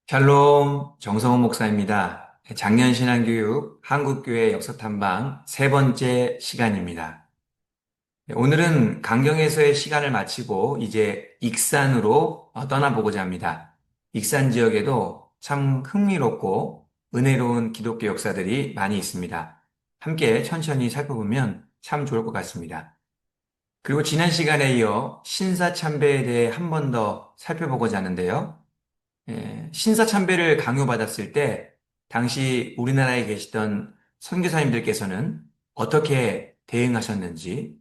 샬롬 정성훈 목사입니다. 작년 신앙교육 한국교회 역사탐방 세 번째 시간입니다. 오늘은 강경에서의 시간을 마치고 이제 익산으로 떠나보고자 합니다. 익산 지역에도 참 흥미롭고 은혜로운 기독교 역사들이 많이 있습니다. 함께 천천히 살펴보면 참 좋을 것 같습니다. 그리고 지난 시간에 이어 신사참배에 대해 한 번 더 살펴보고자 하는데요. 신사참배를 강요받았을 때 당시 우리나라에 계시던 선교사님들께서는 어떻게 대응하셨는지,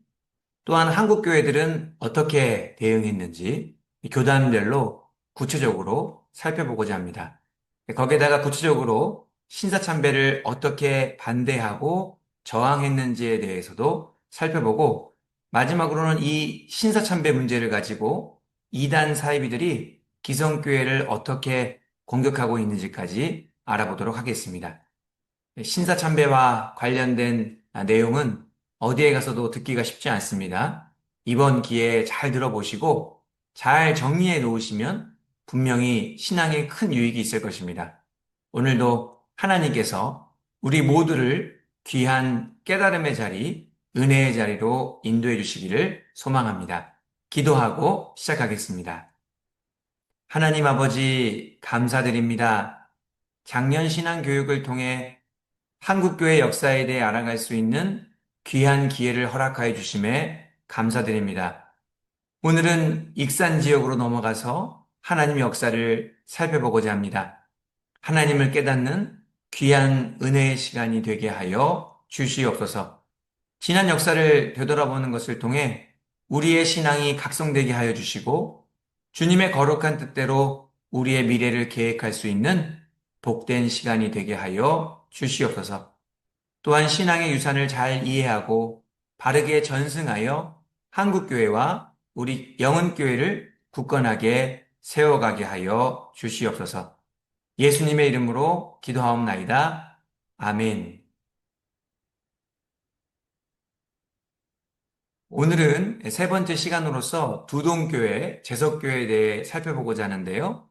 또한 한국 교회들은 어떻게 대응했는지 교단별로 구체적으로 살펴보고자 합니다. 거기에다가 구체적으로 신사참배를 어떻게 반대하고 저항했는지에 대해서도 살펴보고, 마지막으로는 이 신사참배 문제를 가지고 이단 사이비들이 기성교회를 어떻게 공격하고 있는지까지 알아보도록 하겠습니다. 신사참배와 관련된 내용은 어디에 가서도 듣기가 쉽지 않습니다. 이번 기회에 잘 들어보시고 잘 정리해 놓으시면 분명히 신앙에 큰 유익이 있을 것입니다. 오늘도 하나님께서 우리 모두를 귀한 깨달음의 자리, 은혜의 자리로 인도해 주시기를 소망합니다. 기도하고 시작하겠습니다. 하나님 아버지, 감사드립니다. 작년 신앙 교육을 통해 한국교회 역사에 대해 알아갈 수 있는 귀한 기회를 허락하여 주심에 감사드립니다. 오늘은 익산 지역으로 넘어가서 하나님 역사를 살펴보고자 합니다. 하나님을 깨닫는 귀한 은혜의 시간이 되게 하여 주시옵소서. 지난 역사를 되돌아보는 것을 통해 우리의 신앙이 각성되게 하여 주시고, 주님의 거룩한 뜻대로 우리의 미래를 계획할 수 있는 복된 시간이 되게 하여 주시옵소서. 또한 신앙의 유산을 잘 이해하고 바르게 전승하여 한국교회와 우리 영은교회를 굳건하게 세워가게 하여 주시옵소서. 예수님의 이름으로 기도하옵나이다. 아멘. 오늘은 세 번째 시간으로서 두동교회, 제석교회에 대해 살펴보고자 하는데요.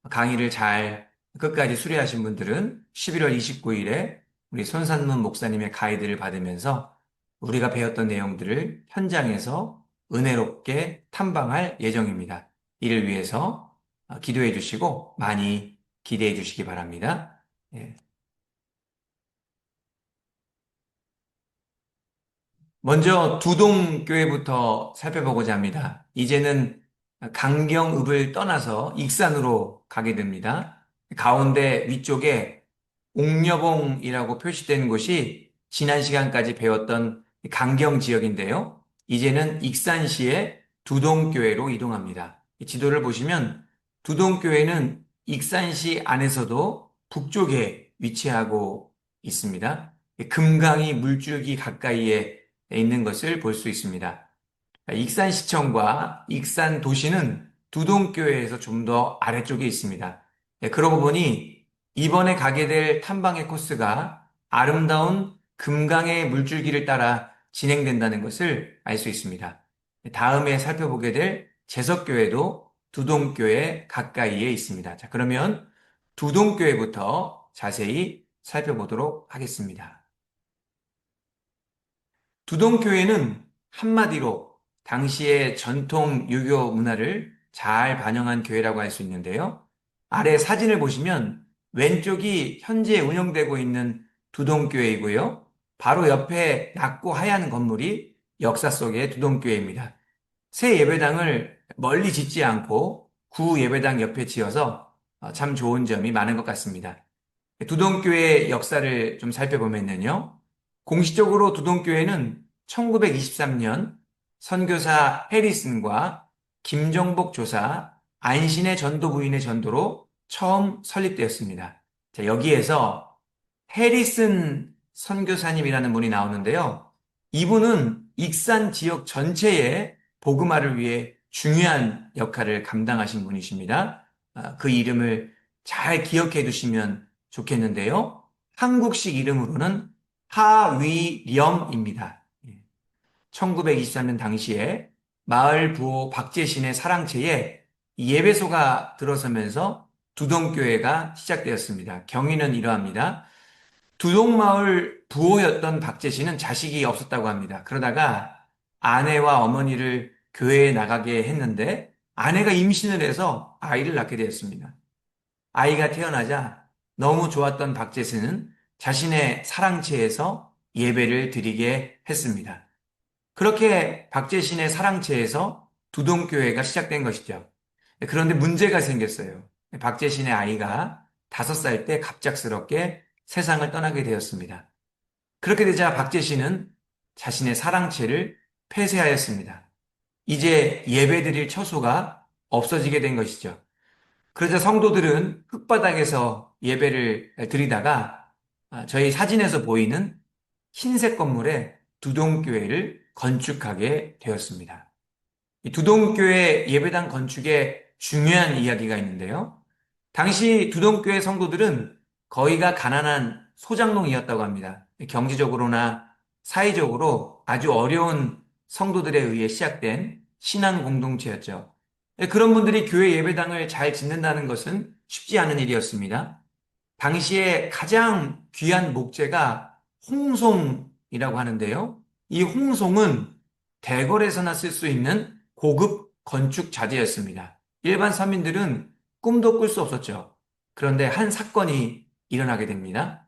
강의를 잘 끝까지 수료하신 분들은 11월 29일에 우리 손산문 목사님의 가이드를 받으면서 우리가 배웠던 내용들을 현장에서 은혜롭게 탐방할 예정입니다. 이를 위해서 기도해 주시고 많이 기대해 주시기 바랍니다. 예. 먼저 두동교회부터 살펴보고자 합니다. 이제는 강경읍을 떠나서 익산으로 가게 됩니다. 가운데 위쪽에 옥녀봉이라고 표시된 곳이 지난 시간까지 배웠던 강경 지역인데요. 이제는 익산시의 두동교회로 이동합니다. 이 지도를 보시면 두동교회는 익산시 안에서도 북쪽에 위치하고 있습니다. 금강이 물줄기 가까이에 있는 것을 볼 수 있습니다. 익산시청과 익산도시는 두동교회에서 좀 더 아래쪽에 있습니다. 그러고 보니 이번에 가게 될 탐방의 코스가 아름다운 금강의 물줄기를 따라 진행된다는 것을 알 수 있습니다. 다음에 살펴보게 될 제석교회도 두동교회 가까이에 있습니다. 자, 그러면 두동교회부터 자세히 살펴보도록 하겠습니다. 두동교회는 한마디로 당시의 전통 유교 문화를 잘 반영한 교회라고 할 수 있는데요. 아래 사진을 보시면 왼쪽이 현재 운영되고 있는 두동교회이고요. 바로 옆에 낮고 하얀 건물이 역사 속의 두동교회입니다. 새 예배당을 멀리 짓지 않고 구 예배당 옆에 지어서 참 좋은 점이 많은 것 같습니다. 두동교회의 역사를 좀 살펴보면요. 공식적으로 두동교회는 1923년 선교사 해리슨과 김정복 조사 안신의 전도 부인의 전도로 처음 설립되었습니다. 자, 여기에서 해리슨 선교사님이라는 분이 나오는데요. 이분은 익산 지역 전체의 복음화를 위해 중요한 역할을 감당하신 분이십니다. 그 이름을 잘 기억해 두시면 좋겠는데요. 한국식 이름으로는 하위렴입니다. 1923년 당시에 마을 부호 박재신의 사랑채에 예배소가 들어서면서 두동교회가 시작되었습니다. 경위는 이러합니다. 두동마을 부호였던 박재 씨는 자식이 없었다고 합니다. 그러다가 아내와 어머니를 교회에 나가게 했는데 아내가 임신을 해서 아이를 낳게 되었습니다. 아이가 태어나자 너무 좋았던 박재 씨는 자신의 사랑채에서 예배를 드리게 했습니다. 그렇게 박재신의 사랑채에서 두동교회가 시작된 것이죠. 그런데 문제가 생겼어요. 박재신의 아이가 5살 때 갑작스럽게 세상을 떠나게 되었습니다. 그렇게 되자 박재신은 자신의 사랑채를 폐쇄하였습니다. 이제 예배드릴 처소가 없어지게 된 것이죠. 그러자 성도들은 흙바닥에서 예배를 드리다가 저희 사진에서 보이는 흰색 건물에 두동교회를 건축하게 되었습니다. 이 두동교회 예배당 건축에 중요한 이야기가 있는데요. 당시 두동교회 성도들은 거의가 가난한 소장농이었다고 합니다. 경제적으로나 사회적으로 아주 어려운 성도들에 의해 시작된 신앙 공동체였죠. 그런 분들이 교회 예배당을 잘 짓는다는 것은 쉽지 않은 일이었습니다. 당시에 가장 귀한 목재가 홍송이라고 하는데요. 이 홍송은 대궐에서나 쓸 수 있는 고급 건축 자재였습니다. 일반 서민들은 꿈도 꿀 수 없었죠. 그런데 한 사건이 일어나게 됩니다.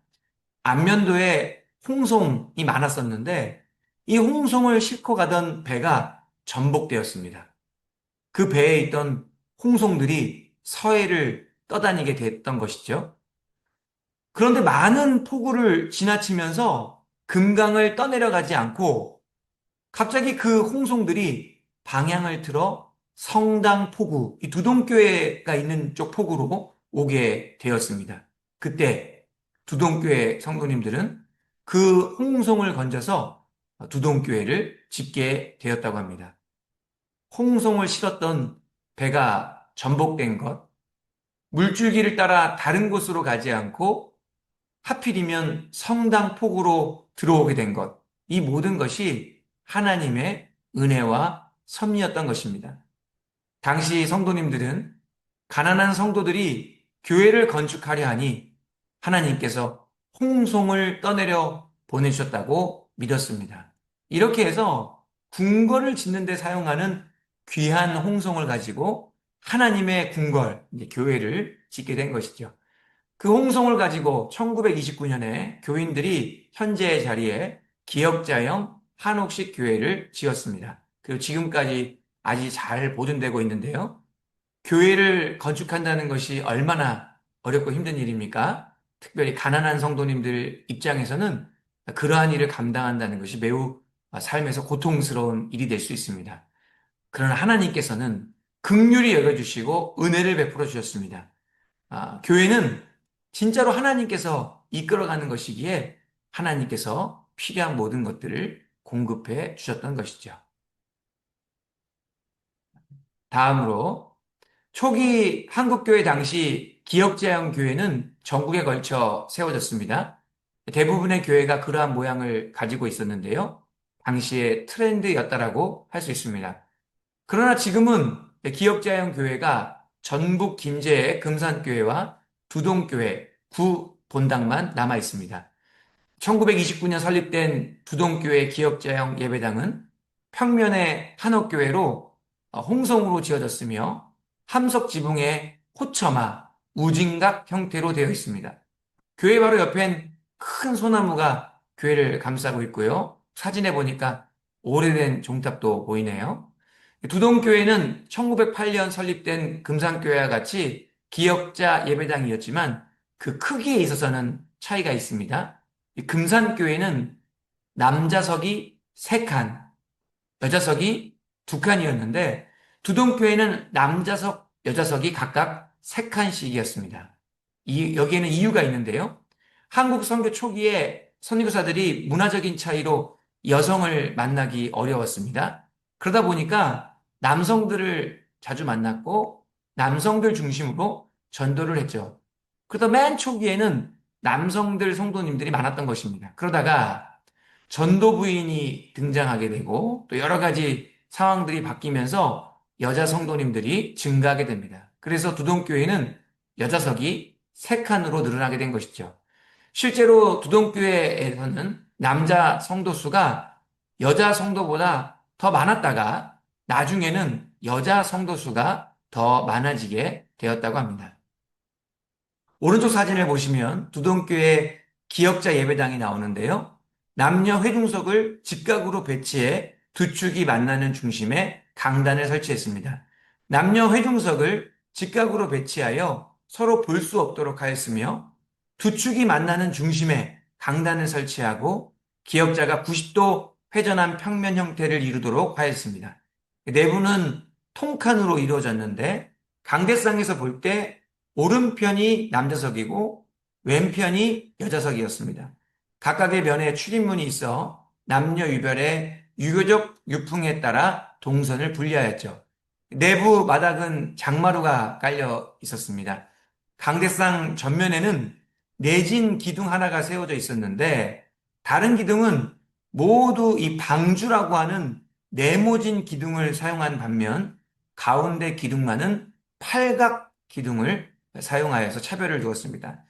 안면도에 홍송이 많았었는데 이 홍송을 싣고 가던 배가 전복되었습니다. 그 배에 있던 홍송들이 서해를 떠다니게 됐던 것이죠. 그런데 많은 폭우를 지나치면서 금강을 떠내려가지 않고 갑자기 그 홍송들이 방향을 틀어 성당 포구, 이 두동교회가 있는 쪽 포구로 오게 되었습니다. 그때 두동교회 성도님들은 그 홍송을 건져서 두동교회를 짓게 되었다고 합니다. 홍송을 실었던 배가 전복된 것, 물줄기를 따라 다른 곳으로 가지 않고 하필이면 성당 폭으로 들어오게 된 것, 이 모든 것이 하나님의 은혜와 섭리였던 것입니다. 당시 성도님들은 가난한 성도들이 교회를 건축하려 하니 하나님께서 홍송을 떠내려 보내주셨다고 믿었습니다. 이렇게 해서 궁궐을 짓는 데 사용하는 귀한 홍송을 가지고 하나님의 궁궐, 이제 교회를 짓게 된 것이죠. 그 홍성을 가지고 1929년에 교인들이 현재의 자리에 기역자형 한옥식 교회를 지었습니다. 그리고 지금까지 아직 잘 보존되고 있는데요. 교회를 건축한다는 것이 얼마나 어렵고 힘든 일입니까? 특별히 가난한 성도님들 입장에서는 그러한 일을 감당한다는 것이 매우 삶에서 고통스러운 일이 될 수 있습니다. 그러나 하나님께서는 긍휼히 여겨주시고 은혜를 베풀어 주셨습니다. 교회는 진짜로 하나님께서 이끌어가는 것이기에 하나님께서 필요한 모든 것들을 공급해 주셨던 것이죠. 다음으로 초기 한국교회 당시 기역제형 교회는 전국에 걸쳐 세워졌습니다. 대부분의 교회가 그러한 모양을 가지고 있었는데요. 당시의 트렌드였다라고 할 수 있습니다. 그러나 지금은 기역자형 교회가 전북 김제의 금산교회와 두동교회 구 본당만 남아 있습니다. 1929년 설립된 두동교회 기역자형 예배당은 평면의 한옥교회로 홍성으로 지어졌으며 함석 지붕의 호처마, 우진각 형태로 되어 있습니다. 교회 바로 옆엔 큰 소나무가 교회를 감싸고 있고요. 사진에 보니까 오래된 종탑도 보이네요. 두동교회는 1908년 설립된 금산교회와 같이 기역자 예배당이었지만 그 크기에 있어서는 차이가 있습니다. 금산교회는 남자석이 3칸, 여자석이 2칸이었는데 두동교회는 남자석, 여자석이 각각 3칸씩이었습니다. 여기에는 이유가 있는데요. 한국 선교 초기에 선교사들이 문화적인 차이로 여성을 만나기 어려웠습니다. 그러다 보니까 남성들을 자주 만났고 남성들 중심으로 전도를 했죠. 그러다 맨 초기에는 남성들 성도님들이 많았던 것입니다. 그러다가 전도 부인이 등장하게 되고 또 여러 가지 상황들이 바뀌면서 여자 성도님들이 증가하게 됩니다. 그래서 두동교회는 여자석이 3칸으로 늘어나게 된 것이죠. 실제로 두동교회에서는 남자 성도 수가 여자 성도보다 더 많았다가 나중에는 여자 성도 수가 더 많아지게 되었다고 합니다. 오른쪽 사진을 보시면 두동교회 기역자 예배당이 나오는데요. 남녀 회중석을 직각으로 배치해 두 축이 만나는 중심에 강단을 설치했습니다. 남녀 회중석을 직각으로 배치하여 서로 볼 수 없도록 하였으며 두 축이 만나는 중심에 강단을 설치하고 기역자가 90도 회전한 평면 형태를 이루도록 하였습니다. 내부는 통칸으로 이루어졌는데 강대상에서 볼때 오른편이 남자석이고 왼편이 여자석이었습니다. 각각의 면에 출입문이 있어 남녀 유별의 유교적 유풍에 따라 동선을 분리하였죠. 내부 마당은 장마루가 깔려 있었습니다. 강대상 전면에는 내진 기둥 하나가 세워져 있었는데 다른 기둥은 모두 이 방주라고 하는 네모진 기둥을 사용한 반면 가운데 기둥만은 팔각 기둥을 사용하여서 차별을 두었습니다.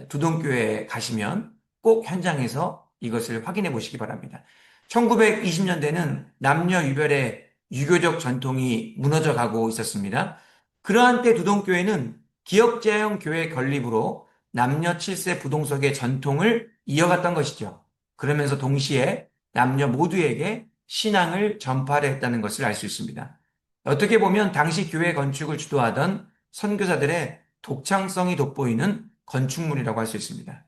두동교회에 가시면 꼭 현장에서 이것을 확인해 보시기 바랍니다. 1920년대는 남녀 유별의 유교적 전통이 무너져 가고 있었습니다. 그러한 때 두동교회는 기역자형 교회 건립으로 남녀 7세 부동석의 전통을 이어갔던 것이죠. 그러면서 동시에 남녀 모두에게 신앙을 전파를 했다는 것을 알 수 있습니다. 어떻게 보면 당시 교회 건축을 주도하던 선교사들의 독창성이 돋보이는 건축물이라고 할 수 있습니다.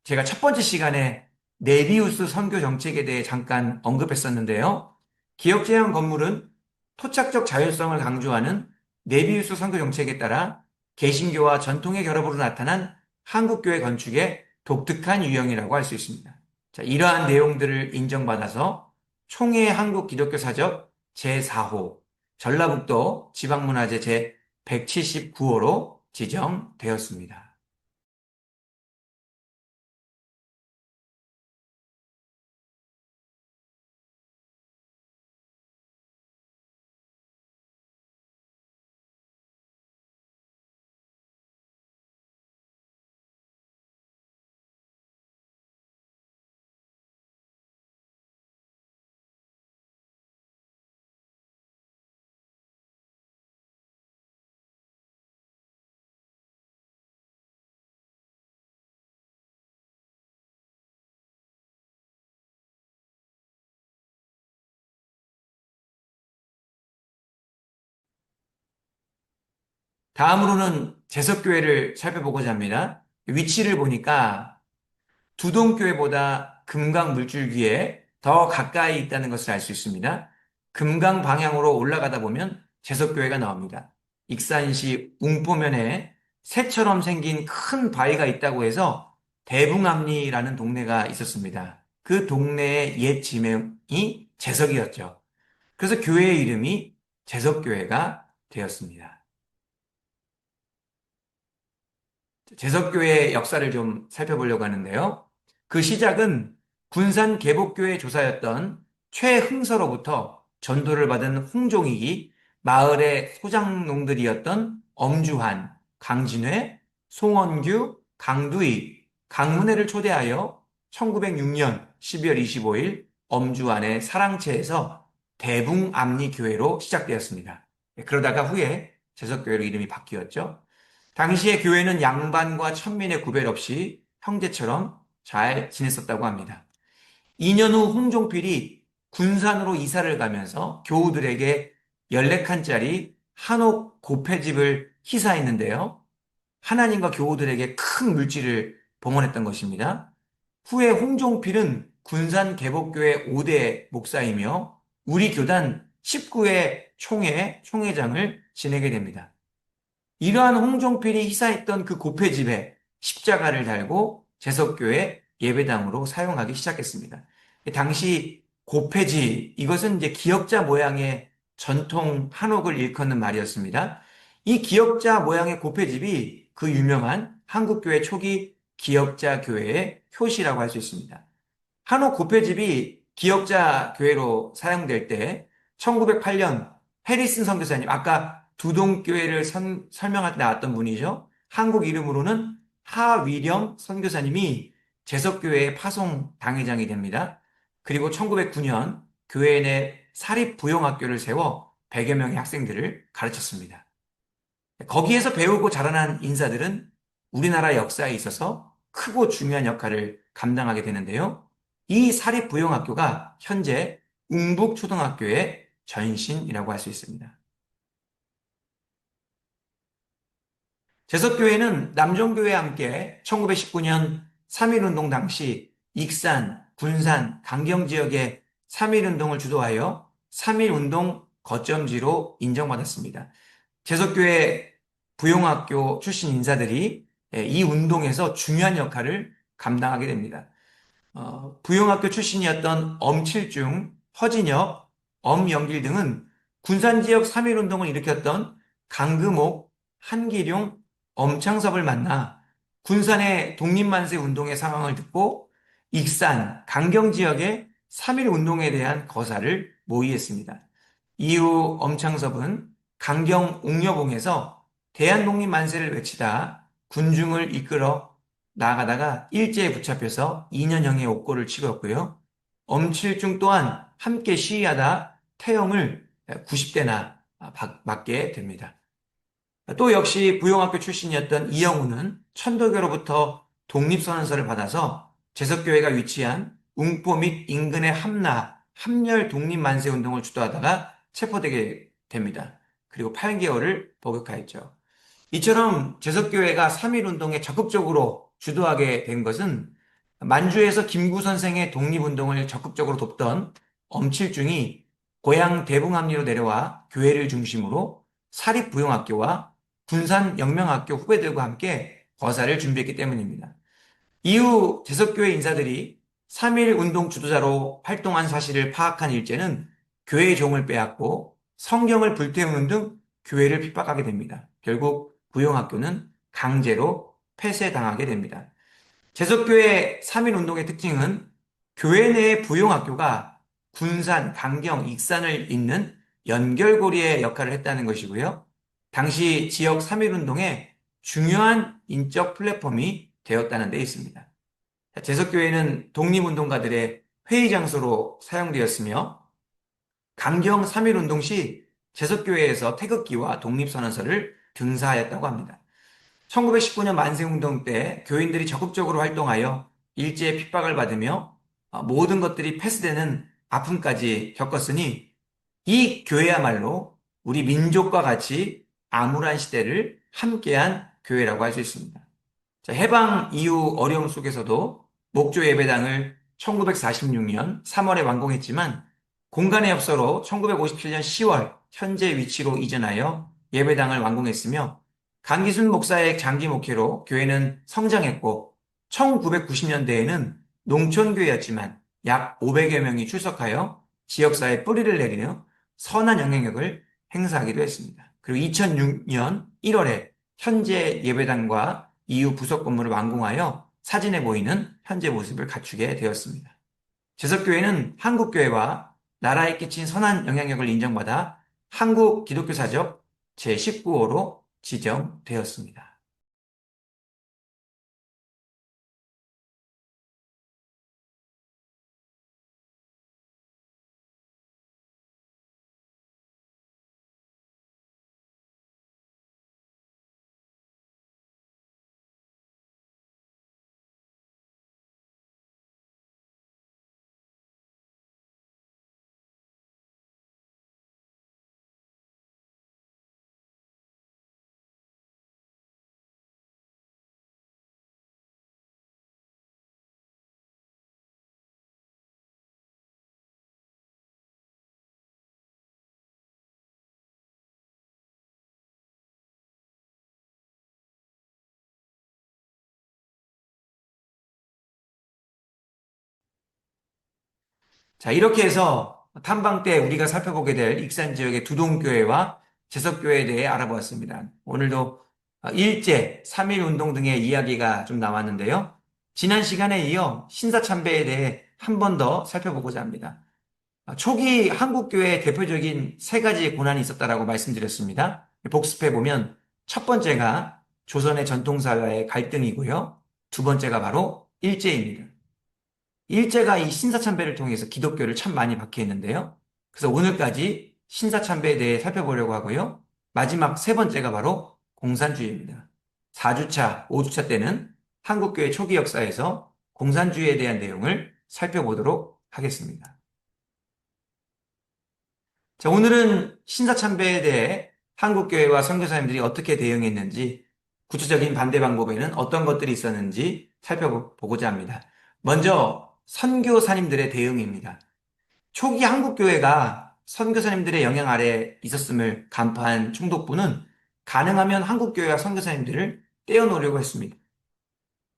제가 첫 번째 시간에 네비우스 선교 정책에 대해 잠깐 언급했었는데요. 기역제형 건물은 토착적 자율성을 강조하는 네비우스 선교 정책에 따라 개신교와 전통의 결합으로 나타난 한국교회 건축의 독특한 유형이라고 할 수 있습니다. 자, 이러한 내용들을 인정받아서 총회 한국 기독교 사적 제4호 전라북도 지방문화재 제179호로 지정되었습니다. 다음으로는 제석교회를 살펴보고자 합니다. 위치를 보니까 두동교회보다 금강 물줄기에 더 가까이 있다는 것을 알 수 있습니다. 금강 방향으로 올라가다 보면 제석교회가 나옵니다. 익산시 웅포면에 새처럼 생긴 큰 바위가 있다고 해서 대붕암리라는 동네가 있었습니다. 그 동네의 옛 지명이 제석이었죠. 그래서 교회의 이름이 제석교회가 되었습니다. 제석교회의 역사를 좀 살펴보려고 하는데요. 그 시작은 군산 개복교회 조사였던 최흥서로부터 전도를 받은 홍종익이 마을의 소장농들이었던 엄주환, 강진회, 송원규, 강두희, 강문혜를 초대하여 1906년 12월 25일 엄주환의 사랑채에서 대붕암리교회로 시작되었습니다. 그러다가 후에 제석교회로 이름이 바뀌었죠. 당시의 교회는 양반과 천민의 구별 없이 형제처럼 잘 지냈었다고 합니다. 2년 후 홍종필이 군산으로 이사를 가면서 교우들에게 14칸짜리 한옥 고패집을 희사했는데요. 하나님과 교우들에게 큰 물질을 봉헌했던 것입니다. 후에 홍종필은 군산 개복교회 5대 목사이며 우리 교단 19회 총회장을 지내게 됩니다. 이러한 홍종필이 희사했던 그 고패집에 십자가를 달고 제석교회 예배당으로 사용하기 시작했습니다. 당시 고패집, 이것은 이제 기역자 모양의 전통 한옥을 일컫는 말이었습니다. 이 기역자 모양의 고패집이 그 유명한 한국교회 초기 기역자 교회의 표시라고 할 수 있습니다. 한옥 고패집이 기역자 교회로 사용될 때 1908년 해리슨 선교사님, 아까 두동교회를 설명할 때 나왔던 분이죠. 한국 이름으로는 하위령 선교사님이 제석교회의 파송 당회장이 됩니다. 그리고 1909년 교회 내 사립부용학교를 세워 100여 명의 학생들을 가르쳤습니다. 거기에서 배우고 자라난 인사들은 우리나라 역사에 있어서 크고 중요한 역할을 감당하게 되는데요. 이 사립부용학교가 현재 웅북초등학교의 전신이라고 할 수 있습니다. 제석교회는 남정교회와 함께 1919년 3.1운동 당시 익산, 군산, 강경 지역의 3.1운동을 주도하여 3.1운동 거점지로 인정받았습니다. 제석교회 부용학교 출신 인사들이 이 운동에서 중요한 역할을 감당하게 됩니다. 부용학교 출신이었던 엄칠중, 허진혁, 엄영길 등은 군산 지역 3.1운동을 일으켰던 강금옥, 한기룡, 엄창섭을 만나 군산의 독립만세 운동의 상황을 듣고 익산, 강경 지역의 3.1운동에 대한 거사를 모의했습니다. 이후 엄창섭은 강경 옥녀봉에서 대한독립만세를 외치다 군중을 이끌어 나아가다가 일제에 붙잡혀서 2년형의 옥고를 치렀고요. 엄칠중 또한 함께 시위하다 태형을 90대나 맞게 됩니다. 또 역시 부용학교 출신이었던 이영우는 천도교로부터 독립선언서를 받아서 제석교회가 위치한 웅포 및 인근의 함열 독립만세운동을 주도하다가 체포되게 됩니다. 그리고 8개월을 복역하였죠. 이처럼 제석교회가 3.1운동에 적극적으로 주도하게 된 것은 만주에서 김구 선생의 독립운동을 적극적으로 돕던 엄칠중이 고향 대붕암리로 내려와 교회를 중심으로 사립부용학교와 군산영명학교 후배들과 함께 거사를 준비했기 때문입니다. 이후 제석교회 인사들이 3.1운동 주도자로 활동한 사실을 파악한 일제는 교회의 종을 빼앗고 성경을 불태우는 등 교회를 핍박하게 됩니다. 결국 부용학교는 강제로 폐쇄당하게 됩니다. 제석교회 3.1운동의 특징은 교회 내의 부용학교가 군산, 강경, 익산을 잇는 연결고리의 역할을 했다는 것이고요. 당시 지역 3.1운동의 중요한 인적 플랫폼이 되었다는 데 있습니다. 제석교회는 독립운동가들의 회의 장소로 사용되었으며 강경 3.1운동 시 제석교회에서 태극기와 독립선언서를 등사하였다고 합니다. 1919년 만세운동 때 교인들이 적극적으로 활동하여 일제의 핍박을 받으며 모든 것들이 폐쇄되는 아픔까지 겪었으니 이 교회야말로 우리 민족과 같이 암울한 시대를 함께한 교회라고 할 수 있습니다. 자, 해방 이후 어려움 속에서도 목조 예배당을 1946년 3월에 완공했지만 공간의 협소로 1957년 10월 현재 위치로 이전하여 예배당을 완공했으며 강기순 목사의 장기 목회로 교회는 성장했고 1990년대에는 농촌교회였지만 약 500여 명이 출석하여 지역사회에 뿌리를 내리며 선한 영향력을 행사하기도 했습니다. 그리고 2006년 1월에 현재 예배당과 이후 부속 건물을 완공하여 사진에 보이는 현재 모습을 갖추게 되었습니다. 제석교회는 한국교회와 나라에 끼친 선한 영향력을 인정받아 한국 기독교사적 제19호로 지정되었습니다. 자, 이렇게 해서 탐방 때 우리가 살펴보게 될 익산 지역의 두동교회와 제석교회에 대해 알아보았습니다. 오늘도 일제, 3.1운동 등의 이야기가 좀 나왔는데요. 지난 시간에 이어 신사참배에 대해 한 번 더 살펴보고자 합니다. 초기 한국교회의 대표적인 세 가지 고난이 있었다라고 말씀드렸습니다. 복습해 보면 첫 번째가 조선의 전통사회의 갈등이고요. 두 번째가 바로 일제입니다. 일제가 이 신사참배를 통해서 기독교를 참 많이 박해했는데요. 그래서 오늘까지 신사참배에 대해 살펴보려고 하고요. 마지막 세 번째가 바로 공산주의입니다. 4주차, 5주차 때는 한국교회 초기 역사에서 공산주의에 대한 내용을 살펴보도록 하겠습니다. 자, 오늘은 신사참배에 대해 한국교회와 선교사님들이 어떻게 대응했는지, 구체적인 반대 방법에는 어떤 것들이 있었는지 살펴보고자 합니다. 먼저 선교사님들의 대응입니다. 초기 한국교회가 선교사님들의 영향 아래 있었음을 간파한 총독부는 가능하면 한국교회와 선교사님들을 떼어놓으려고 했습니다.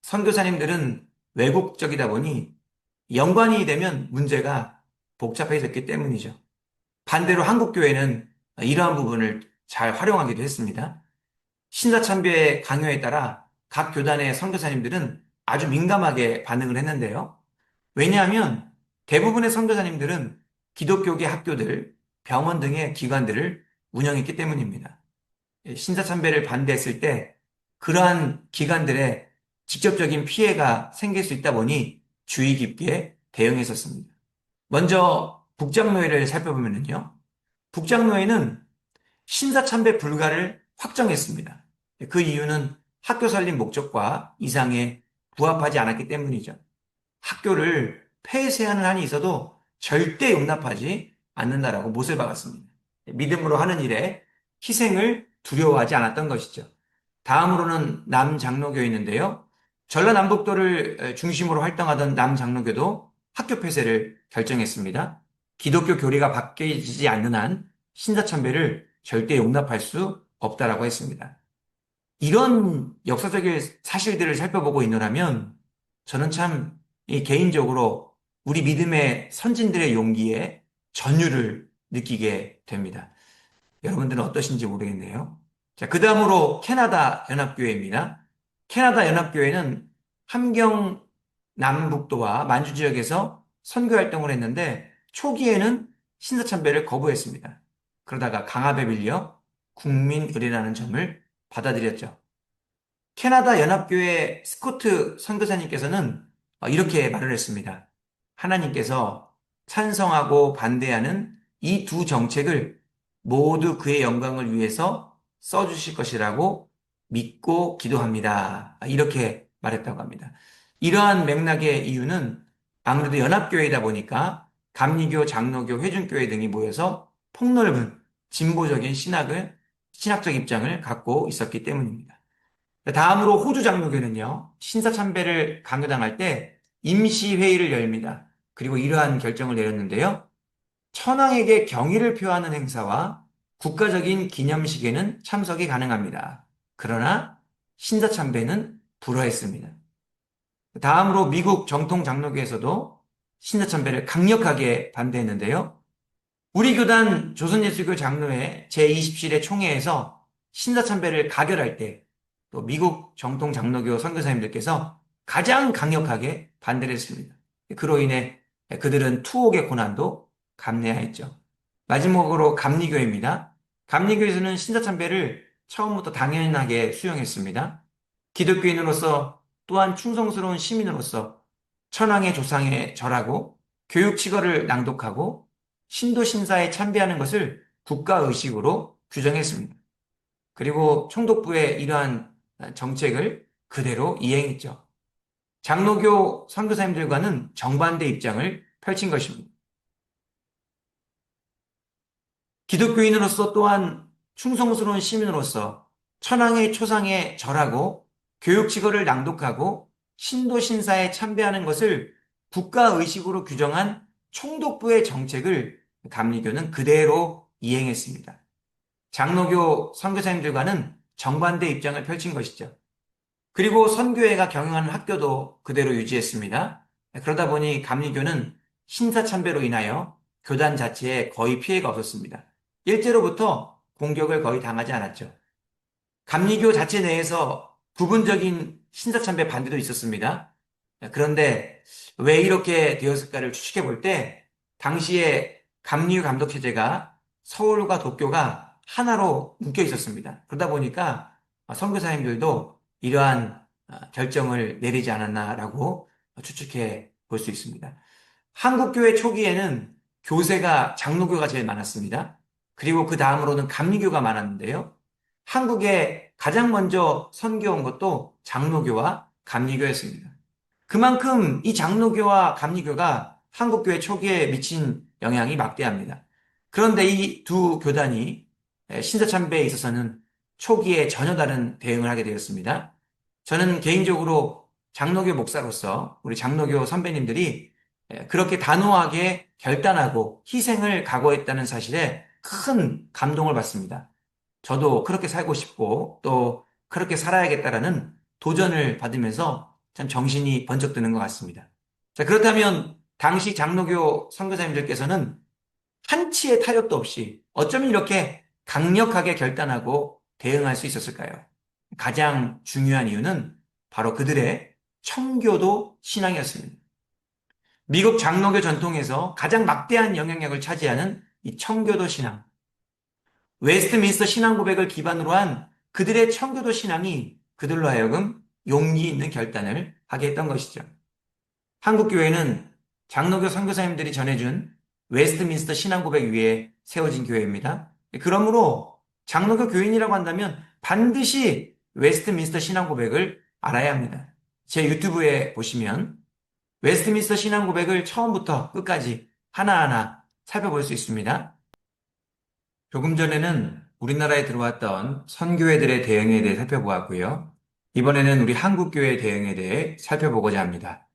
선교사님들은 외국적이다 보니 연관이 되면 문제가 복잡해졌기 때문이죠. 반대로 한국교회는 이러한 부분을 잘 활용하기도 했습니다. 신사참배의 강요에 따라 각 교단의 선교사님들은 아주 민감하게 반응을 했는데요. 왜냐하면 대부분의 선교사님들은 기독교계 학교들, 병원 등의 기관들을 운영했기 때문입니다. 신사참배를 반대했을 때 그러한 기관들의 직접적인 피해가 생길 수 있다 보니 주의 깊게 대응했었습니다. 먼저 북장로회를 살펴보면요. 북장로회는 신사참배 불가를 확정했습니다. 그 이유는 학교 설립 목적과 이상에 부합하지 않았기 때문이죠. 학교를 폐쇄하는 한이 있어도 절대 용납하지 않는다라고 못을 박았습니다. 믿음으로 하는 일에 희생을 두려워하지 않았던 것이죠. 다음으로는 남장로교인인데요. 전라남북도를 중심으로 활동하던 남장로교도 학교 폐쇄를 결정했습니다. 기독교 교리가 바뀌지 않는 한 신사참배를 절대 용납할 수 없다라고 했습니다. 이런 역사적인 사실들을 살펴보고 있노라면 저는 참 개인적으로 우리 믿음의 선진들의 용기에 전율을 느끼게 됩니다. 여러분들은 어떠신지 모르겠네요. 자, 그 다음으로 캐나다 연합교회입니다. 캐나다 연합교회는 함경 남북도와 만주 지역에서 선교 활동을 했는데 초기에는 신사참배를 거부했습니다. 그러다가 강압에 밀려 국민의례라는 점을 받아들였죠. 캐나다 연합교회 스코트 선교사님께서는 이렇게 말을 했습니다. 하나님께서 찬성하고 반대하는 이 두 정책을 모두 그의 영광을 위해서 써주실 것이라고 믿고 기도합니다. 이렇게 말했다고 합니다. 이러한 맥락의 이유는 아무래도 연합교회이다 보니까 감리교, 장로교, 회중교회 등이 모여서 폭넓은 진보적인 신학적 입장을 갖고 있었기 때문입니다. 다음으로 호주 장로교는요, 신사참배를 강요당할 때 임시회의를 열립니다. 그리고 이러한 결정을 내렸는데요. 천황에게 경의를 표하는 행사와 국가적인 기념식에는 참석이 가능합니다. 그러나 신사참배는 불허했습니다. 다음으로 미국 정통 장로교에서도 신사참배를 강력하게 반대했는데요. 우리 교단 조선예수교 장로회 제20실의 총회에서 신사참배를 가결할 때 또 미국 정통 장로교 선교사님들께서 가장 강력하게 반대를 했습니다. 그로 인해 그들은 투옥의 고난도 감내하였죠. 마지막으로 감리교입니다. 감리교에서는 신사참배를 처음부터 당연하게 수용했습니다. 기독교인으로서 또한 충성스러운 시민으로서 천황의 조상에 절하고 교육칙어를 낭독하고 신도신사에 참배하는 것을 국가의식으로 규정했습니다. 그리고 총독부의 이러한 정책을 그대로 이행했죠. 장로교 선교사님들과는 정반대 입장을 펼친 것입니다. 기독교인으로서 또한 충성스러운 시민으로서 천황의 초상에 절하고 교육칙어를 낭독하고 신도신사에 참배하는 것을 국가의식으로 규정한 총독부의 정책을 감리교는 그대로 이행했습니다. 장로교 선교사님들과는 정반대 입장을 펼친 것이죠. 그리고 선교회가 경영하는 학교도 그대로 유지했습니다. 그러다 보니 감리교는 신사참배로 인하여 교단 자체에 거의 피해가 없었습니다. 일제로부터 공격을 거의 당하지 않았죠. 감리교 자체 내에서 부분적인 신사참배 반대도 있었습니다. 그런데 왜 이렇게 되었을까를 추측해 볼 때 당시에 감리교 감독 체제가 서울과 도쿄가 하나로 묶여 있었습니다. 그러다 보니까 선교사님들도 이러한 결정을 내리지 않았나라고 추측해 볼 수 있습니다. 한국교회 초기에는 교세가 장로교가 제일 많았습니다. 그리고 그 다음으로는 감리교가 많았는데요. 한국에 가장 먼저 선교온 것도 장로교와 감리교였습니다. 그만큼 이 장로교와 감리교가 한국교회 초기에 미친 영향이 막대합니다. 그런데 이 두 교단이 신사참배에 있어서는 초기에 전혀 다른 대응을 하게 되었습니다. 저는 개인적으로 장로교 목사로서 우리 장로교 선배님들이 그렇게 단호하게 결단하고 희생을 각오했다는 사실에 큰 감동을 받습니다. 저도 그렇게 살고 싶고 또 그렇게 살아야겠다라는 도전을 받으면서 참 정신이 번쩍 드는 것 같습니다. 자, 그렇다면 당시 장로교 선교사님들께서는 한치의 타협도 없이 어쩌면 이렇게 강력하게 결단하고 대응할 수 있었을까요? 가장 중요한 이유는 바로 그들의 청교도 신앙이었습니다. 미국 장로교 전통에서 가장 막대한 영향력을 차지하는 이 청교도 신앙. 웨스트민스터 신앙 고백을 기반으로 한 그들의 청교도 신앙이 그들로 하여금 용기 있는 결단을 하게 했던 것이죠. 한국교회는 장로교 선교사님들이 전해준 웨스트민스터 신앙 고백 위에 세워진 교회입니다. 그러므로 장로교 교인이라고 한다면 반드시 웨스트민스터 신앙 고백을 알아야 합니다. 제 유튜브에 보시면 웨스트민스터 신앙 고백을 처음부터 끝까지 하나하나 살펴볼 수 있습니다. 조금 전에는 우리나라에 들어왔던 선교회들의 대응에 대해 살펴보았고요. 이번에는 우리 한국교회의 대응에 대해 살펴보고자 합니다.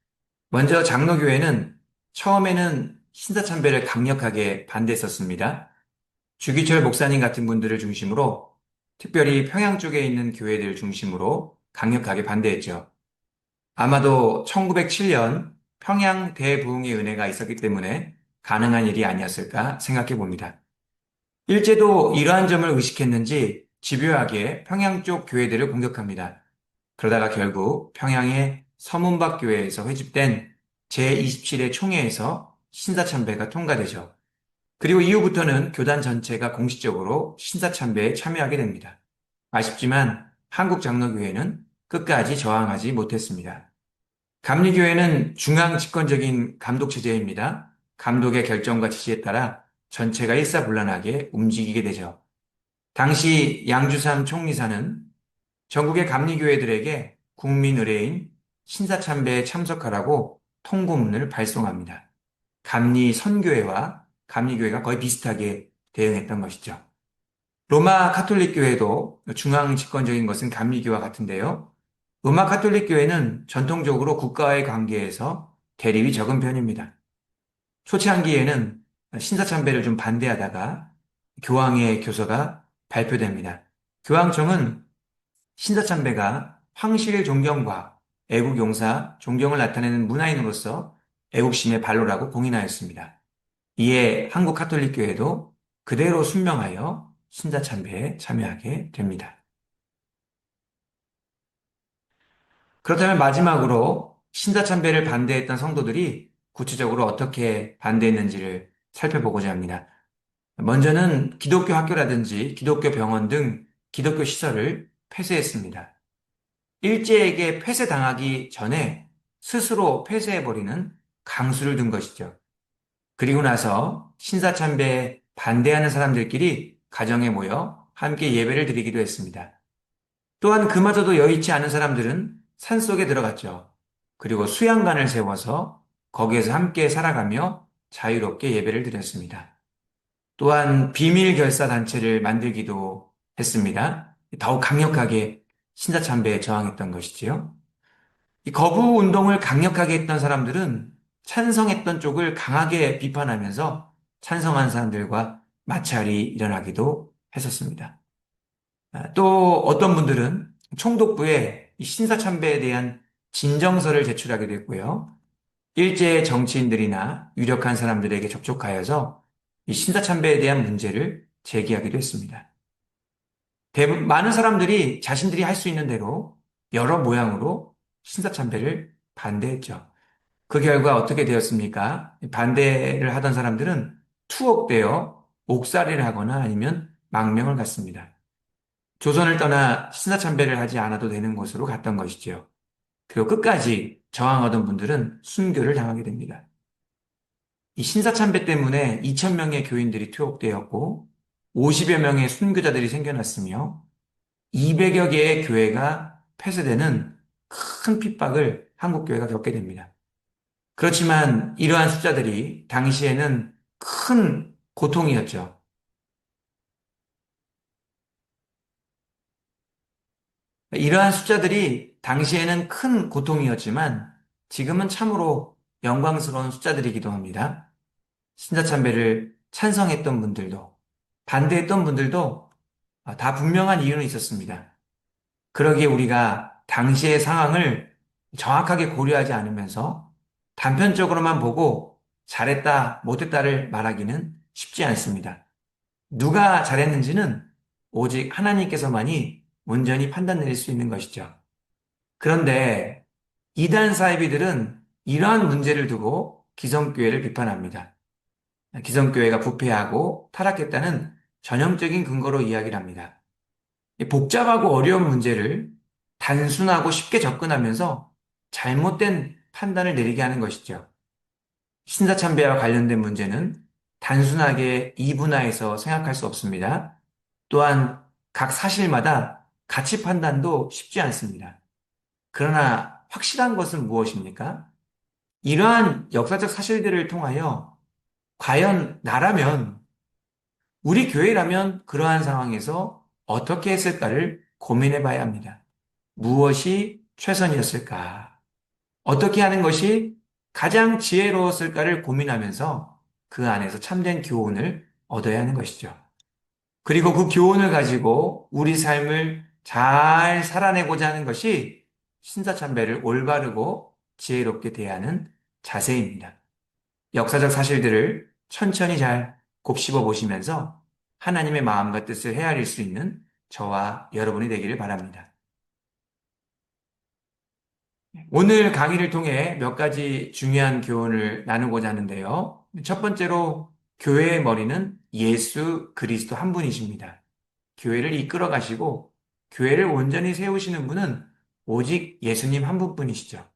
먼저 장로교회는 처음에는 신사참배를 강력하게 반대했었습니다. 주기철 목사님 같은 분들을 중심으로 특별히 평양 쪽에 있는 교회들 중심으로 강력하게 반대했죠. 아마도 1907년 평양 대부흥의 은혜가 있었기 때문에 가능한 일이 아니었을까 생각해 봅니다. 일제도 이러한 점을 의식했는지 집요하게 평양 쪽 교회들을 공격합니다. 그러다가 결국 평양의 서문박 교회에서 회집된 제27회 총회에서 신사참배가 통과되죠. 그리고 이후부터는 교단 전체가 공식적으로 신사참배에 참여하게 됩니다. 아쉽지만 한국 장로교회는 끝까지 저항하지 못했습니다. 감리교회는 중앙 집권적인 감독 체제입니다. 감독의 결정과 지시에 따라 전체가 일사불란하게 움직이게 되죠. 당시 양주삼 총리사는 전국의 감리교회들에게 국민 의례인 신사참배에 참석하라고 통고문을 발송합니다. 감리 선교회와 감리교회가 거의 비슷하게 대응했던 것이죠. 로마 카톨릭 교회도 중앙 집권적인 것은 감리교와 같은데요. 로마 카톨릭 교회는 전통적으로 국가와의 관계에서 대립이 적은 편입니다. 초창기에는 신사참배를 좀 반대하다가 교황의 교서가 발표됩니다. 교황청은 신사참배가 황실 존경과 애국용사, 존경을 나타내는 문화인으로서 애국심의 발로라고 공인하였습니다. 이에 한국 카톨릭 교회도 그대로 순명하여 신사참배에 참여하게 됩니다. 그렇다면 마지막으로 신사참배를 반대했던 성도들이 구체적으로 어떻게 반대했는지를 살펴보고자 합니다. 먼저는 기독교 학교라든지 기독교 병원 등 기독교 시설을 폐쇄했습니다. 일제에게 폐쇄당하기 전에 스스로 폐쇄해버리는 강수를 둔 것이죠. 그리고 나서 신사참배에 반대하는 사람들끼리 가정에 모여 함께 예배를 드리기도 했습니다. 또한 그마저도 여의치 않은 사람들은 산속에 들어갔죠. 그리고 수양관을 세워서 거기에서 함께 살아가며 자유롭게 예배를 드렸습니다. 또한 비밀 결사 단체를 만들기도 했습니다. 더욱 강력하게 신사참배에 저항했던 것이지요. 이 거부 운동을 강력하게 했던 사람들은 찬성했던 쪽을 강하게 비판하면서 찬성한 사람들과 마찰이 일어나기도 했었습니다. 또 어떤 분들은 총독부에 이 신사참배에 대한 진정서를 제출하기도 했고요. 일제 정치인들이나 유력한 사람들에게 접촉하여서 이 신사참배에 대한 문제를 제기하기도 했습니다. 많은 사람들이 자신들이 할 수 있는 대로 여러 모양으로 신사참배를 반대했죠. 그 결과 어떻게 되었습니까? 반대를 하던 사람들은 투옥되어 옥살이를 하거나 아니면 망명을 갔습니다. 조선을 떠나 신사참배를 하지 않아도 되는 곳으로 갔던 것이지요. 그리고 끝까지 저항하던 분들은 순교를 당하게 됩니다. 이 신사참배 때문에 2,000명의 교인들이 투옥되었고 50여 명의 순교자들이 생겨났으며 200여 개의 교회가 폐쇄되는 큰 핍박을 한국교회가 겪게 됩니다. 그렇지만 이러한 숫자들이 당시에는 큰 고통이었죠. 이러한 숫자들이 당시에는 큰 고통이었지만 지금은 참으로 영광스러운 숫자들이기도 합니다. 신사참배를 찬성했던 분들도 반대했던 분들도 다 분명한 이유는 있었습니다. 그러기에 우리가 당시의 상황을 정확하게 고려하지 않으면서 단편적으로만 보고 잘했다, 못했다를 말하기는 쉽지 않습니다. 누가 잘했는지는 오직 하나님께서만이 온전히 판단 내릴 수 있는 것이죠. 그런데 이단 사이비들은 이러한 문제를 두고 기성교회를 비판합니다. 기성교회가 부패하고 타락했다는 전형적인 근거로 이야기를 합니다. 이 복잡하고 어려운 문제를 단순하고 쉽게 접근하면서 잘못된 판단을 내리게 하는 것이죠. 신사참배와 관련된 문제는 단순하게 이분화해서 생각할 수 없습니다. 또한 각 사실마다 가치 판단도 쉽지 않습니다. 그러나 확실한 것은 무엇입니까? 이러한 역사적 사실들을 통하여 과연 나라면, 우리 교회라면 그러한 상황에서 어떻게 했을까를 고민해 봐야 합니다. 무엇이 최선이었을까? 어떻게 하는 것이 가장 지혜로웠을까를 고민하면서 그 안에서 참된 교훈을 얻어야 하는 것이죠. 그리고 그 교훈을 가지고 우리 삶을 잘 살아내고자 하는 것이 신사참배를 올바르고 지혜롭게 대하는 자세입니다. 역사적 사실들을 천천히 잘 곱씹어 보시면서 하나님의 마음과 뜻을 헤아릴 수 있는 저와 여러분이 되기를 바랍니다. 오늘 강의를 통해 몇 가지 중요한 교훈을 나누고자 하는데요. 첫 번째로 교회의 머리는 예수 그리스도 한 분이십니다. 교회를 이끌어 가시고 교회를 온전히 세우시는 분은 오직 예수님 한 분뿐이시죠.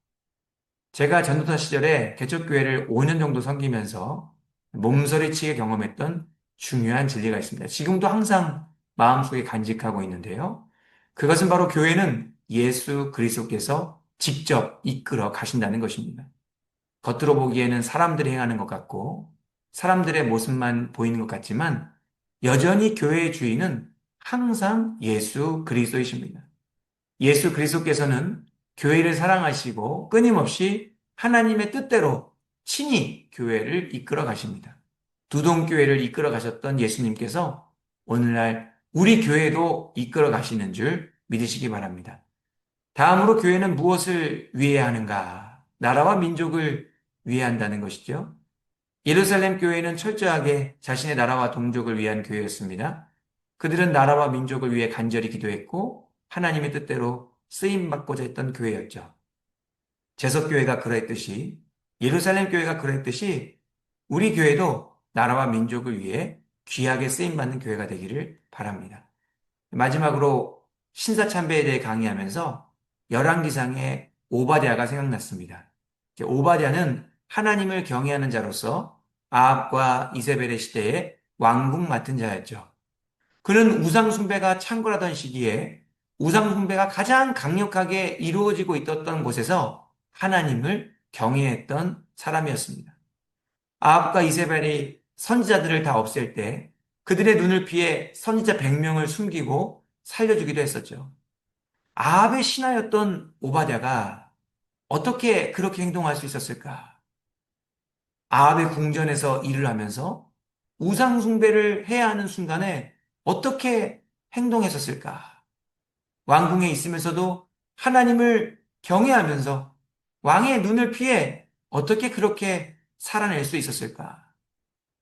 제가 전도사 시절에 개척교회를 5년 정도 섬기면서 몸서리치게 경험했던 중요한 진리가 있습니다. 지금도 항상 마음속에 간직하고 있는데요. 그것은 바로 교회는 예수 그리스도께서 직접 이끌어 가신다는 것입니다. 겉으로 보기에는 사람들이 행하는 것 같고 사람들의 모습만 보이는 것 같지만 여전히 교회의 주인은 항상 예수 그리스도이십니다. 예수 그리스도께서는 교회를 사랑하시고 끊임없이 하나님의 뜻대로 친히 교회를 이끌어 가십니다. 두동교회를 이끌어 가셨던 예수님께서 오늘날 우리 교회도 이끌어 가시는 줄 믿으시기 바랍니다. 다음으로 교회는 무엇을 위해야 하는가? 나라와 민족을 위해야 한다는 것이죠. 예루살렘 교회는 철저하게 자신의 나라와 동족을 위한 교회였습니다. 그들은 나라와 민족을 위해 간절히 기도했고 하나님의 뜻대로 쓰임받고자 했던 교회였죠. 제석교회가 그러했듯이 예루살렘 교회가 그러했듯이 우리 교회도 나라와 민족을 위해 귀하게 쓰임받는 교회가 되기를 바랍니다. 마지막으로 신사참배에 대해 강의하면서 열왕기상의 오바댜가 생각났습니다. 오바댜는 하나님을 경외하는 자로서 아합과 이세벨의 시대에 왕궁 맡은 자였죠. 그는 우상숭배가 창궐하던 시기에 우상숭배가 가장 강력하게 이루어지고 있었던 곳에서 하나님을 경외했던 사람이었습니다. 아합과 이세벨이 선지자들을 다 없앨 때 그들의 눈을 피해 선지자 100명을 숨기고 살려주기도 했었죠. 아합의 신하였던 오바댜가 어떻게 그렇게 행동할 수 있었을까? 아합의 궁전에서 일을 하면서 우상 숭배를 해야 하는 순간에 어떻게 행동했었을까? 왕궁에 있으면서도 하나님을 경외하면서 왕의 눈을 피해 어떻게 그렇게 살아낼 수 있었을까?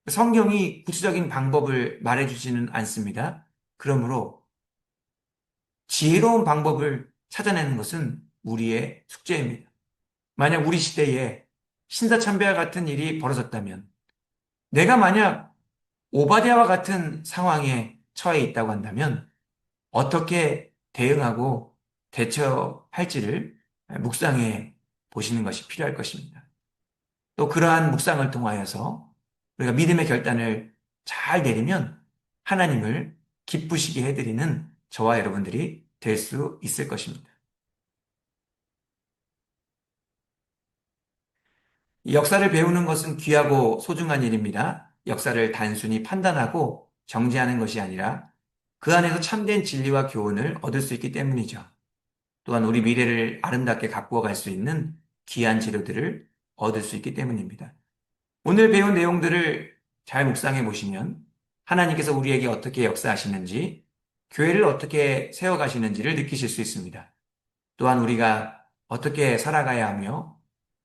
성경이 구체적인 방법을 말해주지는 않습니다. 그러므로 지혜로운 방법을 찾아내는 것은 우리의 숙제입니다. 만약 우리 시대에 신사참배와 같은 일이 벌어졌다면 내가 만약 오바댜와 같은 상황에 처해 있다고 한다면 어떻게 대응하고 대처할지를 묵상해 보시는 것이 필요할 것입니다. 또 그러한 묵상을 통하여서 우리가 믿음의 결단을 잘 내리면 하나님을 기쁘시게 해드리는 저와 여러분들이 될 수 있을 것입니다. 이 역사를 배우는 것은 귀하고 소중한 일입니다. 역사를 단순히 판단하고 정지하는 것이 아니라 그 안에서 참된 진리와 교훈을 얻을 수 있기 때문이죠. 또한 우리 미래를 아름답게 가꾸어 갈 수 있는 귀한 재료들을 얻을 수 있기 때문입니다. 오늘 배운 내용들을 잘 묵상해 보시면 하나님께서 우리에게 어떻게 역사하시는지, 교회를 어떻게 세워가시는지를 느끼실 수 있습니다. 또한 우리가 어떻게 살아가야 하며,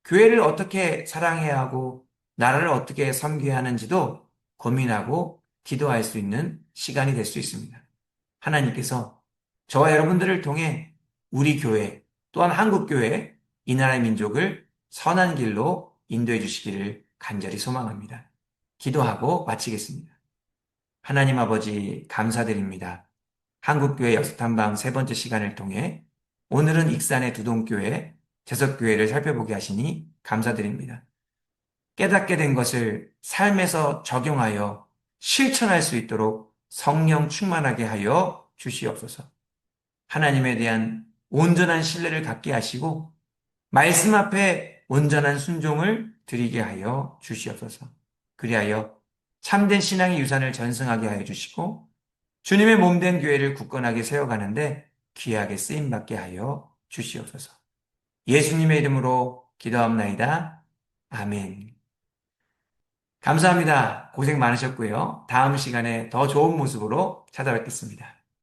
교회를 어떻게 사랑해야 하고, 나라를 어떻게 섬겨야 하는지도 고민하고 기도할 수 있는 시간이 될 수 있습니다. 하나님께서 저와 여러분들을 통해 우리 교회, 또한 한국교회, 이 나라의 민족을 선한 길로 인도해 주시기를 간절히 소망합니다. 기도하고 마치겠습니다. 하나님 아버지 감사드립니다. 한국교회 역사탐방 세 번째 시간을 통해 오늘은 익산의 두동교회, 재석교회를 살펴보게 하시니 감사드립니다. 깨닫게 된 것을 삶에서 적용하여 실천할 수 있도록 성령 충만하게 하여 주시옵소서. 하나님에 대한 온전한 신뢰를 갖게 하시고 말씀 앞에 온전한 순종을 드리게 하여 주시옵소서. 그리하여 참된 신앙의 유산을 전승하게 하여 주시고 주님의 몸된 교회를 굳건하게 세워가는데 귀하게 쓰임받게 하여 주시옵소서. 예수님의 이름으로 기도합나이다. 아멘. 감사합니다. 고생 많으셨고요. 다음 시간에 더 좋은 모습으로 찾아뵙겠습니다.